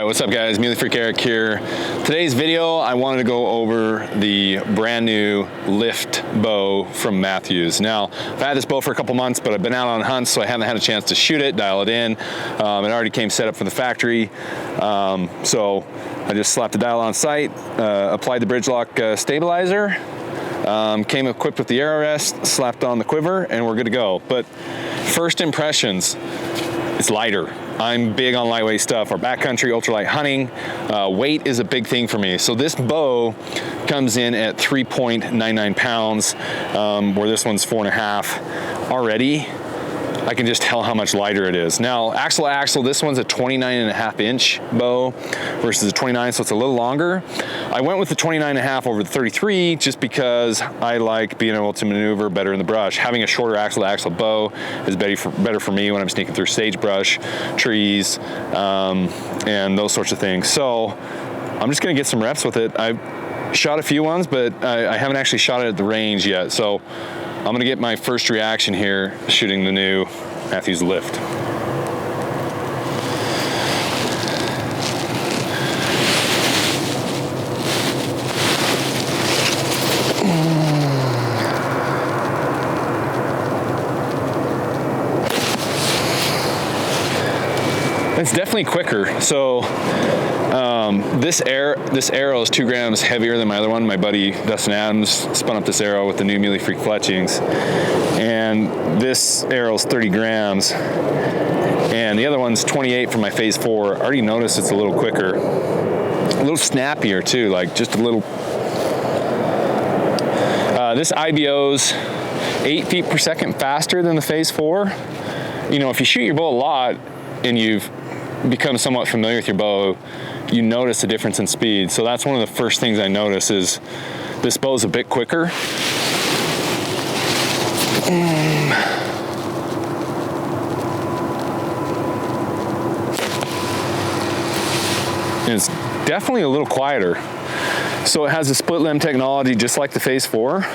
Alright, what's up guys? Muley Freak Eric here. Today's video, I wanted to go over the brand new lift bow from Mathews. Now, I've had this bow for a couple months, but I've been out on hunts, so I haven't had a chance to shoot it, dial it in. It already came set up from the factory. So I just slapped the dial on site, applied the bridge lock stabilizer, came equipped with the arrow rest, slapped on the quiver, and we're good to go. But first impressions, it's lighter. I'm big on lightweight stuff. Our backcountry ultralight hunting, weight is a big thing for me. So this bow comes in at 3.99 pounds, where this one's 4.5. Already, I can just tell how much lighter it is. Now, axle to axle, this one's a 29.5-inch bow versus a 29, so it's a little longer. I went with the 29.5 over the 33 just because I like being able to maneuver better in the brush. Having a shorter axle to axle bow is better for me when I'm sneaking through sagebrush, trees, and those sorts of things. So I'm just gonna get some reps with it. I've shot a few ones, but I haven't actually shot it at the range yet. So I'm gonna get my first reaction here shooting the new Mathews Lift. It's definitely quicker. So this arrow is 2 grams heavier than my other one. My buddy Dustin Adams spun up this arrow with the new Muley Freak fletchings, and this arrow is 30 grams, and the other one's 28 from my phase 4. I already noticed it's a little quicker, a little snappier too, like just a little. This IBO's 8 feet per second faster than the phase 4. You know, if you shoot your bow a lot and you've become somewhat familiar with your bow, you notice a difference in speed. So that's one of the first things I notice is this bow's a bit quicker. It's definitely a little quieter. So it has a split limb technology just like the phase 4.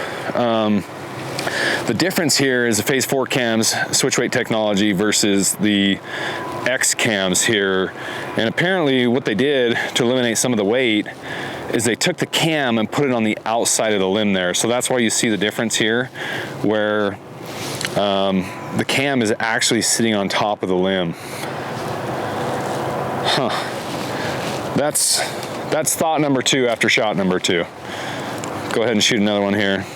The difference here is the phase 4 cams switch weight technology versus the X cams here. And apparently what they did to eliminate some of the weight is they took the cam and put it on the outside of the limb there. So that's why you see the difference here, where the cam is actually sitting on top of the limb. That's thought number 2 after shot number 2. Go ahead and shoot another one here.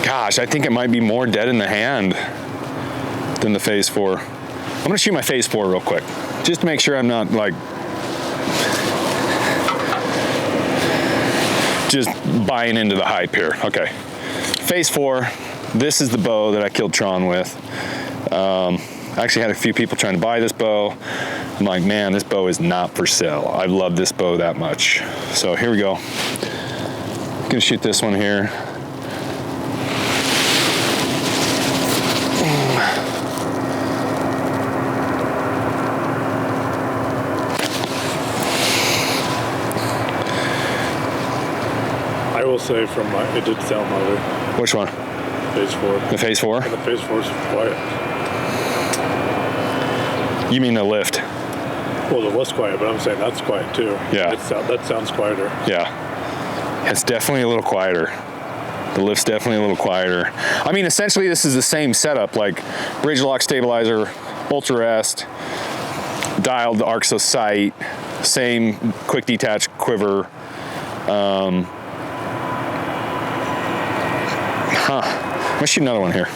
Gosh, I think it might be more dead in the hand than the phase 4. I'm gonna shoot my phase 4 real quick, just to make sure I'm not like just buying into the hype here. Okay, phase 4, this is the bow that I killed Tron with. I actually had a few people trying to buy this bow. I'm like, man, this bow is not for sale. I love this bow that much. So here we go. I'm gonna shoot this one here. I will say it did sound louder. Which one? Phase 4. The phase 4? And the phase 4 is quiet. You mean the lift? Well, the lift's quiet, but I'm saying that's quiet too. Yeah. That sounds quieter. Yeah. It's definitely a little quieter. The lift's definitely a little quieter. I mean, essentially this is the same setup, like bridge lock stabilizer, ultra rest, dialed Arxo sight, same quick detach quiver. Let's shoot another one here.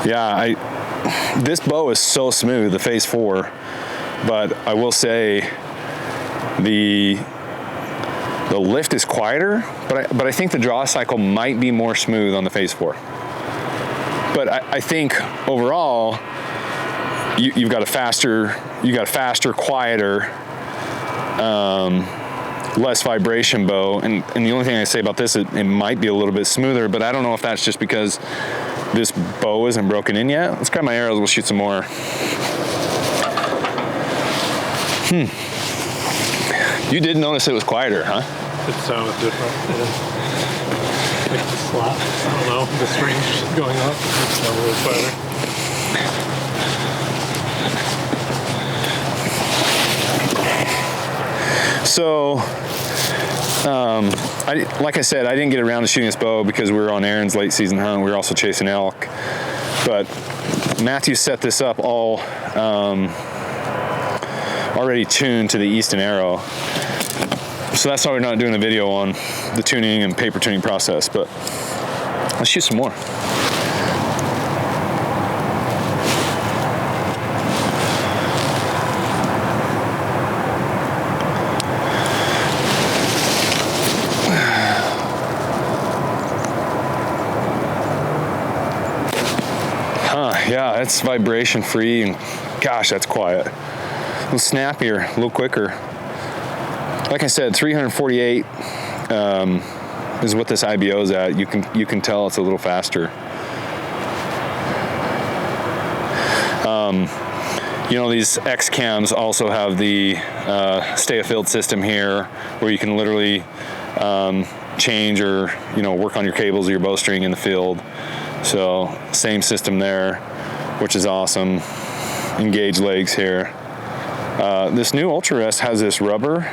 Yeah, this bow is so smooth, the phase 4, but I will say the lift is quieter, but I think the draw cycle might be more smooth on the phase 4. But I think overall, you got a faster, quieter less vibration bow. And the only thing I say about this, it might be a little bit smoother, but I don't know if that's just because this bow isn't broken in yet. Let's grab my arrows, we'll shoot some more. You did notice it was quieter, huh? It sounded different. Yeah. Like the slot. I don't know. The string's just going up. It's not really quieter. So, like I said, I didn't get around to shooting this bow because we were on Aaron's late season hunt. We were also chasing elk. But Matthew set this up all already tuned to the Easton arrow. So that's why we're not doing a video on the tuning and paper tuning process. But let's shoot some more. Yeah, it's vibration free, and gosh, that's quiet. A little snappier, a little quicker. Like I said, 348 is what this IBO is at. You can tell it's a little faster. You know, these X cams also have the stay afield system here, where you can literally change or work on your cables or your bowstring in the field. So same system there, which is awesome. Engage legs here. This new Ultra Rest has this rubber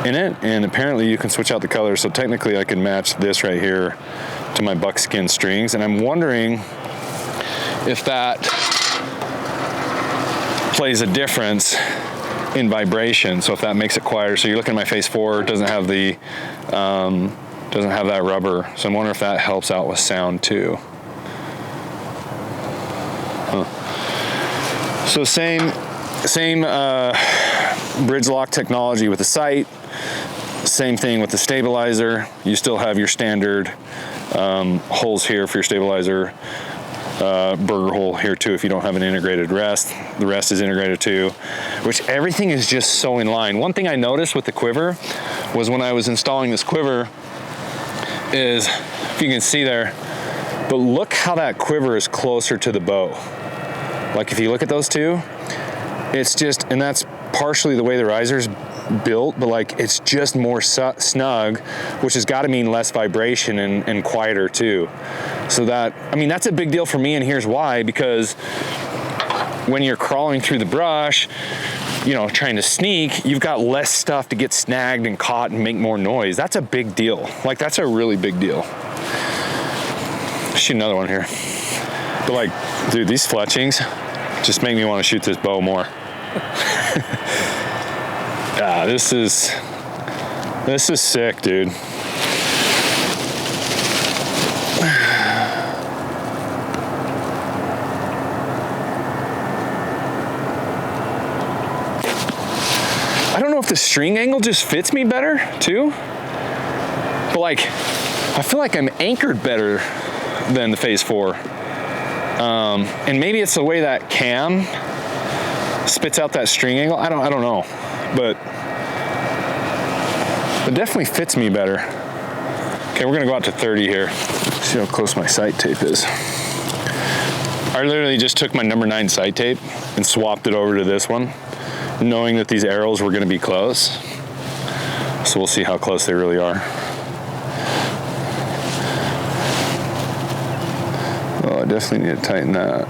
in it, and apparently you can switch out the color. So technically I can match this right here to my buckskin strings, and I'm wondering if that plays a difference in vibration. So if that makes it quieter. So you're looking at my Phase 4, it doesn't have the doesn't have that rubber. So I'm wondering if that helps out with sound too. So same bridge lock technology with the sight. Same thing with the stabilizer. You still have your standard holes here for your stabilizer. Burger hole here too if you don't have an integrated rest. The rest is integrated too, which everything is just so in line. One thing I noticed with the quiver was when I was installing this quiver is, if you can see there, but look how that quiver is closer to the bow. Like if you look at those two, it's just, and that's partially the way the riser's built, but like it's just more snug, which has got to mean less vibration and quieter too. So that, I mean, that's a big deal for me, and here's why. Because when you're crawling through the brush, trying to sneak, you've got less stuff to get snagged and caught and make more noise. That's a big deal. Like, that's a really big deal. Shoot another one here. But like, dude, these fletchings just make me want to shoot this bow more. Yeah, this is sick, dude. I don't know if the string angle just fits me better too, but like, I feel like I'm anchored better than the Phase 4. And maybe it's the way that cam spits out that string angle. I don't know, but it definitely fits me better. Okay, we're gonna go out to 30 here. See how close my sight tape is. I literally just took my number 9 sight tape and swapped it over to this one, knowing that these arrows were gonna be close. So we'll see how close they really are. Oh, I definitely need to tighten that.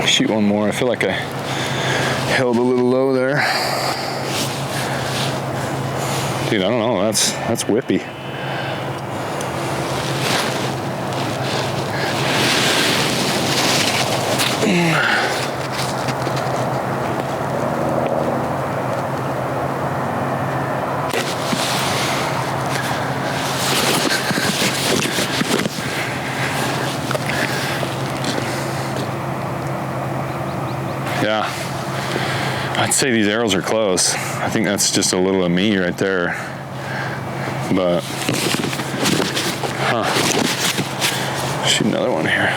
Shoot one more. I feel like I held a little low there. Dude, I don't know. That's whippy. Yeah, I'd say these arrows are close. I think that's just a little of me right there. But, shoot another one here.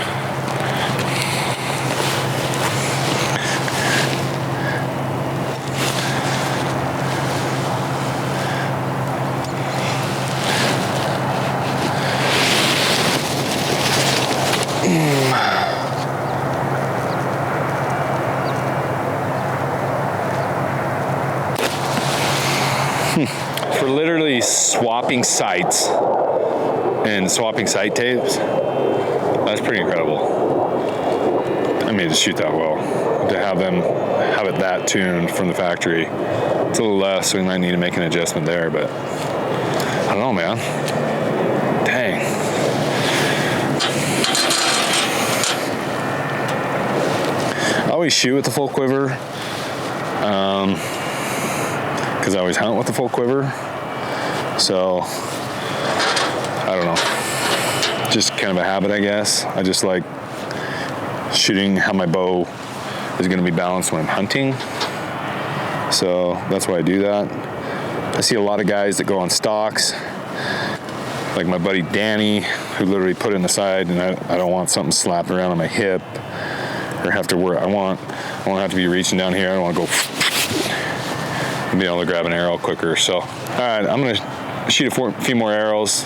For literally swapping sights and swapping sight tapes, that's pretty incredible. I mean, to shoot that well, to have them have it that tuned from the factory. It's a little less, so we might need to make an adjustment there, but I don't know, man. Dang. I always shoot with the full quiver, because I always hunt with the full quiver. So, I don't know. Just kind of a habit, I guess. I just like shooting how my bow is going to be balanced when I'm hunting. So, that's why I do that. I see a lot of guys that go on stocks, like my buddy Danny, who literally put it in the side, and I don't want something slapped around on my hip or have to work. I won't have to be reaching down here. I don't want to go and be able to grab an arrow quicker. So, all right, I'm going to shoot a few more arrows,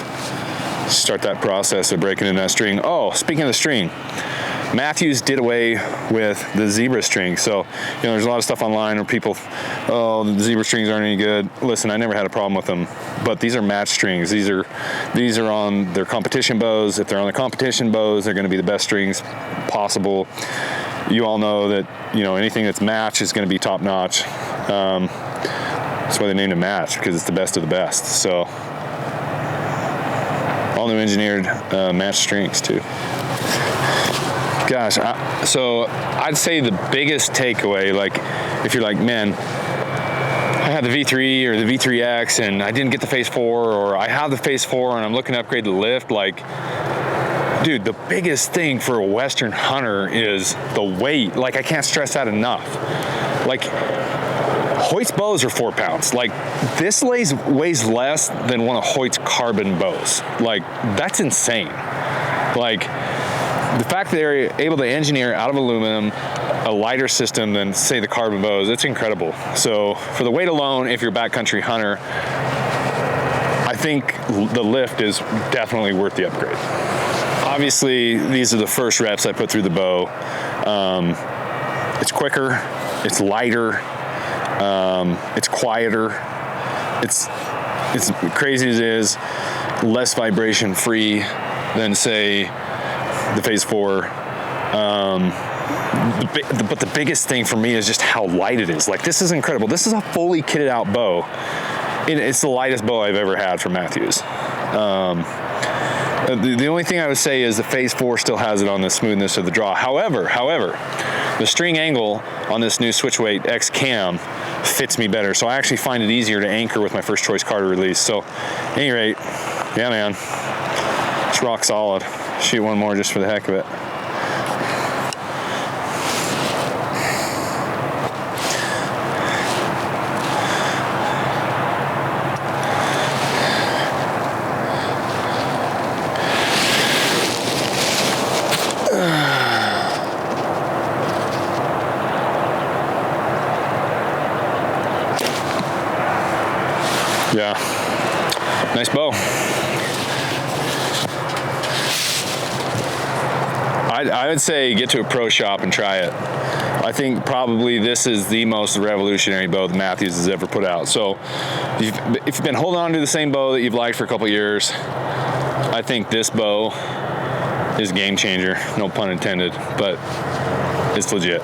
start that process of breaking in that string. Oh, speaking of the string, Mathews did away with the zebra string. So, there's a lot of stuff online where people, oh, the zebra strings aren't any good. Listen, I never had a problem with them, but these are match strings. These are on their competition bows. If they're on the competition bows, they're going to be the best strings possible. You all know that, anything that's match is going to be top notch. That's why they named it match, because it's the best of the best. So, all new engineered match strings too. Gosh, so I'd say the biggest takeaway, like if you're like, man, I had the V3 or the V3X and I didn't get the Phase 4, or I have the Phase 4 and I'm looking to upgrade the lift, like, dude, the biggest thing for a Western hunter is the weight. Like, I can't stress that enough. Like, Hoyt's bows are 4 pounds. Like, this weighs less than one of Hoyt's carbon bows. Like, that's insane. Like, the fact that they're able to engineer out of aluminum a lighter system than, say, the carbon bows, it's incredible. So, for the weight alone, if you're a backcountry hunter, I think the lift is definitely worth the upgrade. Obviously, these are the first reps I put through the bow. It's quicker, it's lighter, it's quieter, it's crazy as it is, less vibration free than, say, the Phase 4. But the biggest thing for me is just how light it is. Like, this is incredible. This is a fully kitted out bow. It's the lightest bow I've ever had from Mathews. The only thing I would say is the Phase 4 still has it on the smoothness of the draw. However, the string angle on this new Switchweight X Cam fits me better. So I actually find it easier to anchor with my first choice Carter release. So, at any rate, yeah, man, it's rock solid. Shoot one more just for the heck of it. Yeah, nice bow. I would say get to a pro shop and try it. I think probably this is the most revolutionary bow that Mathews has ever put out. So if you've been holding on to the same bow that you've liked for a couple years, I think this bow is a game changer. No pun intended, but it's legit.